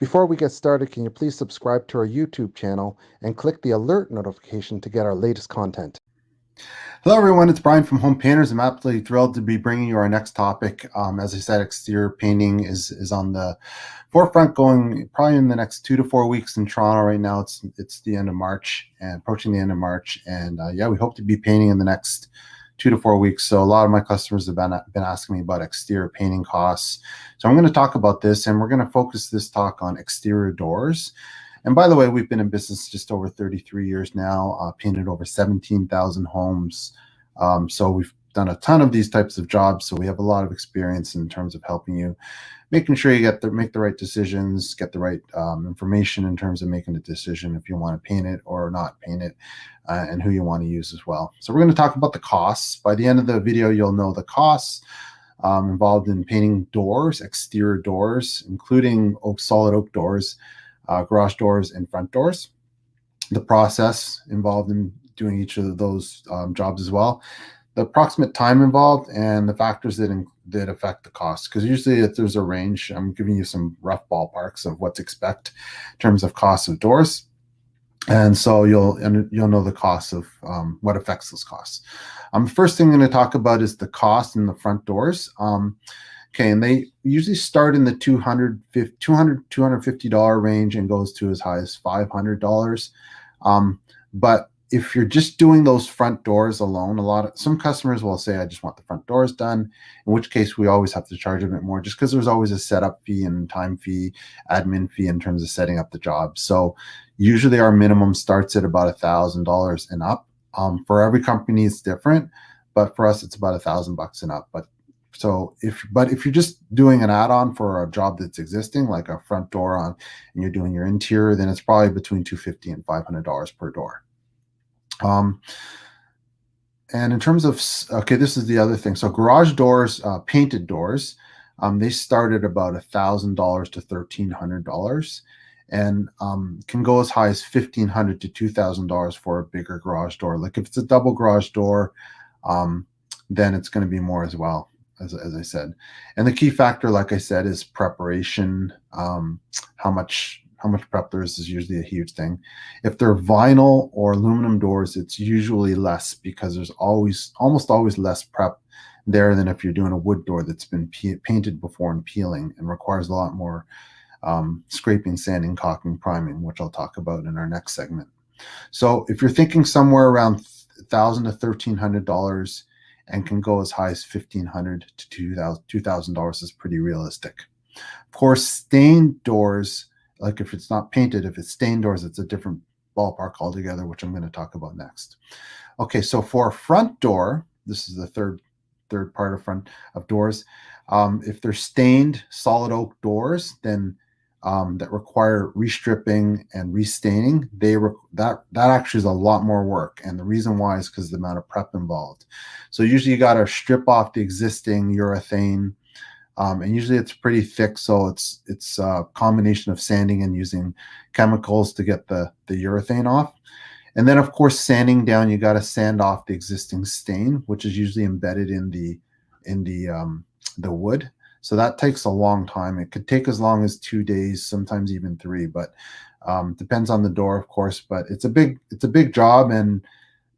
Before we get started, can you please subscribe to our YouTube channel and click the alert notification to get our latest content? Hello everyone, it's Brian from Home Painters. I'm absolutely thrilled to be bringing you our next topic. As I said, exterior painting is on the forefront, going probably in the next 2 to 4 weeks in Toronto. Right now it's the end of March and approaching the end of March, and yeah, we hope to be painting in the next 2 to 4 weeks. So a lot of my customers have been asking me about exterior painting costs. So I'm going to talk about this, and we're going to focus this talk on exterior doors. And by the way, we've been in business just over 33 years now, painted over 17,000 homes. So we've done a ton of these types of jobs. So we have a lot of experience in terms of helping you, making sure you make the right decisions, get the right information in terms of making a decision if you want to paint it or not paint it, and who you want to use as well. So we're going to talk about the costs. By the end of the video, you'll know the costs involved in painting doors, exterior doors, including solid oak doors, garage doors, and front doors, the process involved in doing each of those jobs as well, the approximate time involved, and the factors that affect the cost. Because usually if there's a range, I'm giving you some rough ballparks of what to expect in terms of cost of doors. And so you'll know the cost of what affects those costs. The first thing I'm going to talk about is the cost in the front doors. Okay, and they usually start in the $250 range and goes to as high as $500. But if you're just doing those front doors alone, some customers will say, I just want the front doors done, in which case we always have to charge a bit more, just because there's always a setup fee and time fee, admin fee in terms of setting up the job. So usually our minimum starts at about $1,000 and up. For every company it's different, but for us it's about $1,000 and up. But if you're just doing an add-on for a job that's existing, like a front door on, and you're doing your interior, then it's probably between $250 and $500 per door. And in terms of, okay, this is the other thing. So garage doors, painted doors, they start at about $1,000 to $1,300, and can go as high as $1,500 to $2,000 for a bigger garage door. Like if it's a double garage door, then it's going to be more as well. As I said, and the key factor, like I said, is preparation. How much prep there is usually a huge thing. If they're vinyl or aluminum doors, it's usually less, because there's almost always less prep there than if you're doing a wood door that's been painted before and peeling, and requires a lot more scraping, sanding, caulking, priming, which I'll talk about in our next segment. So if you're thinking somewhere around $1,000 to $1,300, and can go as high as $1,500 to $2,000 is pretty realistic. Of course, stained doors, like if it's not painted, if it's stained doors, it's a different ballpark altogether, which I'm going to talk about next. Okay, so for a front door, this is the third part of doors. If they're stained solid oak doors, then that require restripping and restaining, that actually is a lot more work. And the reason why is because of the amount of prep involved. So usually you got to strip off the existing urethane, and usually it's pretty thick. So it's a combination of sanding and using chemicals to get the urethane off. And then of course, sanding down, you got to sand off the existing stain, which is usually embedded in the wood. So that takes a long time. It could take as long as 2 days, sometimes even 3, but depends on the door, of course. But it's a big job, and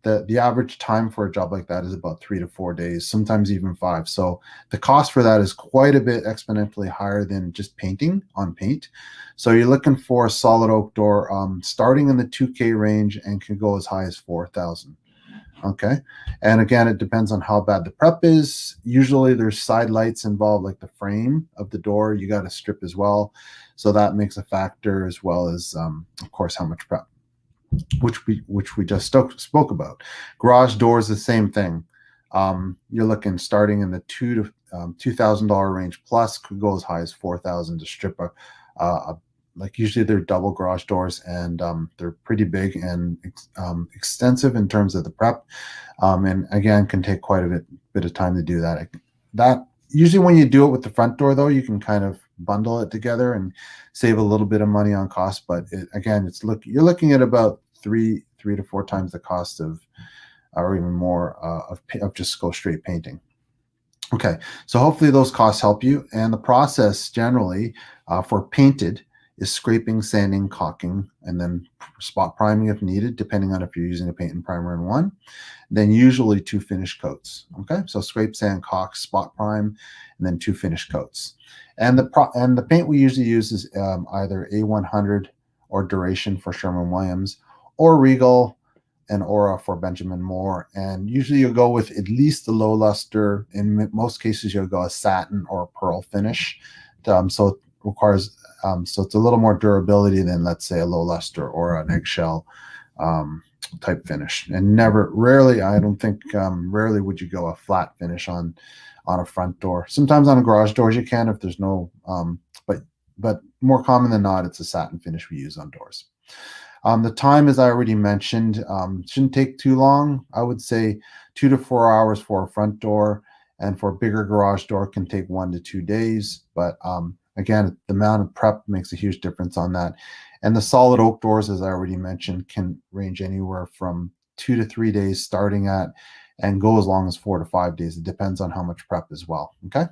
the average time for a job like that is about 3 to 4 days, sometimes even 5. So the cost for that is quite a bit exponentially higher than just painting on paint. So you're looking for a solid oak door starting in the $2K range and can go as high as $4,000. Okay, and again, it depends on how bad the prep is. Usually there's side lights involved, like the frame of the door you got to strip as well, so that makes a factor, as well as of course how much prep, which we just spoke about. Garage doors, the same thing. You're looking starting in the $2,000 range plus, could go as high as $4,000 to strip like usually they're double garage doors, and they're pretty big and extensive in terms of the prep, and again can take quite a bit of time to do that. That usually when you do it with the front door, though, you can kind of bundle it together and save a little bit of money on cost. But you're looking at about three to four times the cost of, or even more, of just go straight painting. Okay, so hopefully those costs help you. And the process generally for painted is scraping, sanding, caulking, and then spot priming if needed, depending on if you're using a paint and primer in one. Then usually 2 finish coats. Okay, so scrape, sand, caulk, spot prime, and then 2 finish coats. And the paint we usually use is either A100 or Duration for Sherwin-Williams, or Regal and Aura for Benjamin Moore. And usually you'll go with at least the low luster. In most cases, you'll go a satin or a pearl finish. So it requires, so it's a little more durability than, let's say, a low luster or an eggshell type finish. And rarely, I don't think, rarely would you go a flat finish on a front door. Sometimes on a garage doors you can if there's no, but more common than not, it's a satin finish we use on doors. The time, as I already mentioned, shouldn't take too long. I would say 2 to 4 hours for a front door, and for a bigger garage door can take 1 to 2 days. But again, the amount of prep makes a huge difference on that. And the solid oak doors, as I already mentioned, can range anywhere from 2 to 3 days starting at, and go as long as 4 to 5 days. It depends on how much prep as well. Okay.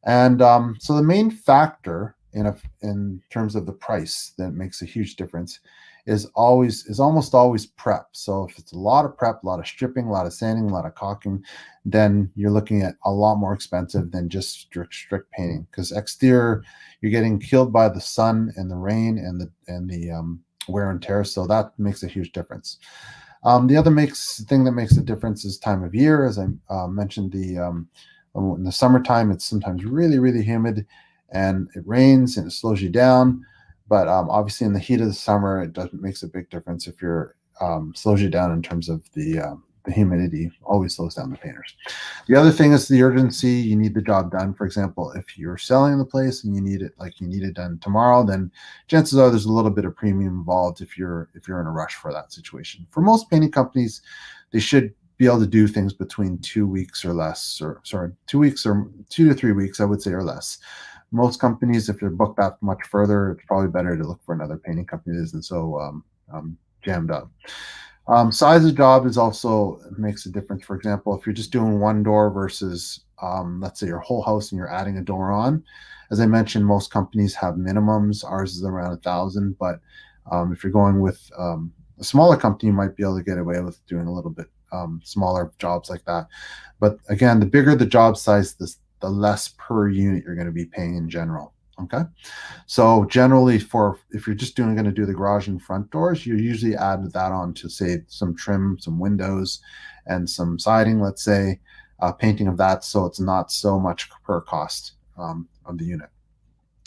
And so the main factor in terms of the price that makes a huge difference is almost always prep. So if it's a lot of prep, a lot of stripping, a lot of sanding, a lot of caulking, then you're looking at a lot more expensive than just strict painting, because exterior, you're getting killed by the sun and the rain and the wear and tear. So that makes a huge difference. The other thing that makes a difference is time of year. As I mentioned, in the summertime, it's sometimes really, really humid, and it rains and it slows you down. But obviously, in the heat of the summer, it makes a big difference if you're slows you down in terms of the humidity. Always slows down the painters. The other thing is the urgency. You need the job done. For example, if you're selling the place and you need it done tomorrow, then chances are there's a little bit of premium involved if you're in a rush for that situation. For most painting companies, they should be able to do things between 2 weeks or less, 2 weeks or 2 to 3 weeks, I would say, or less. Most companies, if you're booked that much further, it's probably better to look for another painting company that isn't so jammed up. Size of job also makes a difference. For example, if you're just doing one door versus, let's say, your whole house and you're adding a door on, as I mentioned, most companies have minimums. Ours is around 1,000, but if you're going with a smaller company, you might be able to get away with doing a little bit smaller jobs like that. But again, the bigger the job size, the less per unit you're going to be paying in general. Okay, so generally, if you're just going to do the garage and front doors, you usually add that on to, say, some trim, some windows, and some siding, let's say, painting of that, so it's not so much per cost of the unit.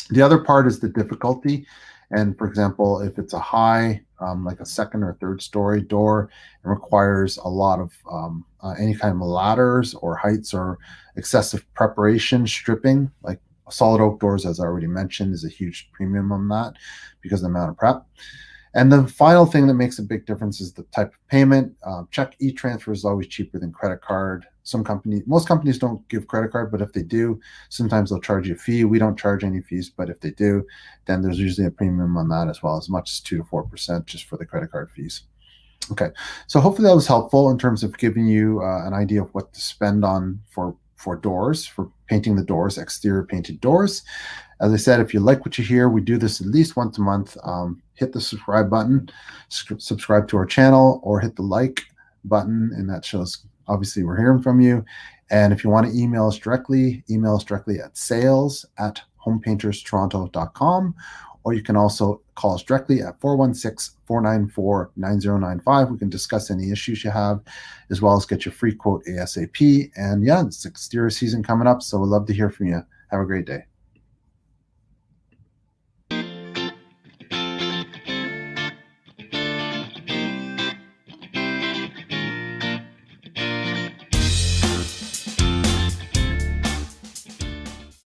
The other part is the difficulty. And for example, if it's a high, like a second or third story door, it requires a lot of any kind of ladders or heights or excessive preparation, stripping. Like solid oak doors, as I already mentioned, is a huge premium on that because of the amount of prep. And the final thing that makes a big difference is the type of payment. Check e-transfer is always cheaper than credit card. Most companies don't give credit card, but if they do, sometimes they'll charge you a fee. We don't charge any fees, but if they do, then there's usually a premium on that as well, as much as 2 to 4% just for the credit card fees. Okay, so hopefully that was helpful in terms of giving you an idea of what to spend on for doors, for painting the doors, exterior painted doors. As I said, if you like what you hear, we do this at least once a month. Hit the subscribe button, subscribe to our channel, or hit the like button, and that shows obviously we're hearing from you. And if you want to email us directly at sales@homepainterstoronto.com, or you can also call us directly at 416-494-9095. We can discuss any issues you have, as well as get your free quote ASAP. And yeah, it's exterior season coming up, so we'd love to hear from you. Have a great day.